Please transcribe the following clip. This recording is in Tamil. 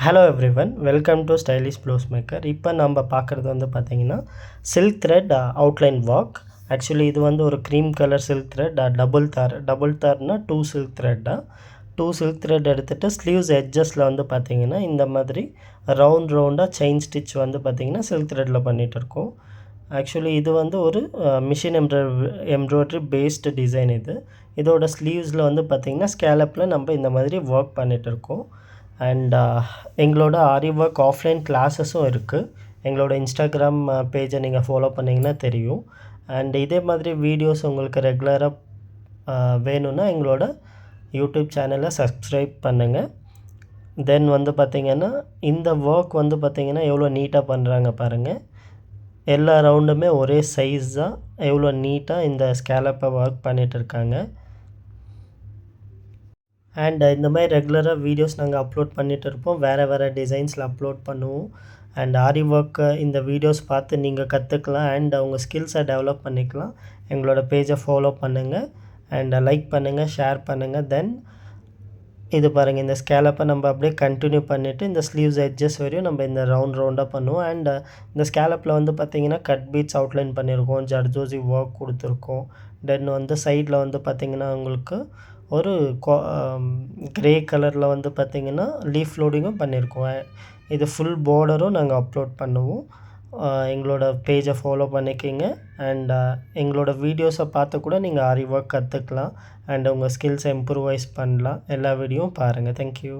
Hello everyone, welcome to stylish blouse maker. இப்போ நம்ம பார்க்குறது வந்து பார்த்திங்கன்னா silk thread outline work. Actually இது வந்து ஒரு cream colour silk thread double தார்னால் 2 சில்க் த்ரெட் எடுத்துகிட்டு ஸ்லீவ்ஸ் எட்ஜஸில் வந்து பார்த்திங்கன்னா இந்த மாதிரி ரவுண்டாக செயின் ஸ்டிச் வந்து பார்த்திங்கன்னா சில்க் த்ரெட்டில் பண்ணிகிட்டு இருக்கோம். ஆக்சுவலி இது வந்து ஒரு மிஷின் எம்ப்ராய்டரி பேஸ்டு டிசைன். இதோட ஸ்லீவ்ஸில் வந்து பார்த்திங்கன்னா ஸ்கேலப்பில் நம்ம இந்த மாதிரி ஒர்க் பண்ணிகிட்டு இருக்கோம். அண்ட் எங்களோட ஆரி ஒர்க் ஆஃப்லைன் கிளாஸஸும் இருக்குது. எங்களோட இன்ஸ்டாகிராம் பேஜை நீங்கள் ஃபாலோ பண்ணிங்கன்னா தெரியும். அண்ட் இதே மாதிரி வீடியோஸ் உங்களுக்கு ரெகுலராக வேணும்னா எங்களோட யூடியூப் சேனலை சப்ஸ்கிரைப் பண்ணுங்கள். தென் வந்து பார்த்திங்கன்னா இந்த ஒர்க் வந்து பார்த்திங்கன்னா எவ்வளோ நீட்டாக பண்ணுறாங்க பாருங்கள். எல்லா ரவுண்டுமே ஒரே சைஸ் தான். எவ்வளோ நீட்டாக இந்த ஸ்கேலப்பை ஒர்க் பண்ணிகிட்டு இருக்காங்க. அண்ட் இந்த மாதிரி ரெகுலராக வீடியோஸ் நாங்கள் அப்லோட் பண்ணிகிட்டு இருப்போம். வேறு டிசைன்ஸில் அப்லோட் பண்ணுவோம். அண்ட் ஆரி ஒர்க்கு இந்த வீடியோஸ் பார்த்து நீங்கள் கற்றுக்கலாம் அண்ட் உங்கள் ஸ்கில்ஸை டெவலப் பண்ணிக்கலாம். எங்களோட பேஜை ஃபாலோ பண்ணுங்கள் அண்ட் லைக் பண்ணுங்கள், ஷேர் பண்ணுங்கள். தென் இது பாருங்கள், இந்த ஸ்கேலப்பை நம்ம அப்படியே கண்டினியூ பண்ணிவிட்டு இந்த ஸ்லீவ்ஸ் எட்ஜஸ் வரையும் நம்ம இந்த ரவுண்டாக பண்ணுவோம். அண்ட் இந்த ஸ்கேலப்பில் வந்து பார்த்திங்கன்னா கட் பீட்ஸ் அவுட்லைன் பண்ணியிருக்கோம், ஜர்தோசி ஒர்க் கொடுத்துருக்கோம். தென் வந்து சைடில் வந்து பார்த்திங்கன்னா உங்களுக்கு ஒரு க்ரே கலரில் வந்து பார்த்திங்கன்னா லீஃப் லோடிங்கும் பண்ணியிருக்கோம். இது ஃபுல் பார்டரும் நாங்கள் அப்லோட் பண்ணுவோம். எங்களோட பேஜை ஃபாலோ பண்ணிக்கிங்க அண்ட் எங்களோட வீடியோஸை பார்த்து கூட நீங்கள் ஆரி ஒர்க் கற்றுக்கலாம் அண்ட் உங்கள் ஸ்கில்ஸை இம்ப்ரூவைஸ் பண்ணலாம். எல்லா வீடியோவும் பாருங்கள். தேங்க்யூ.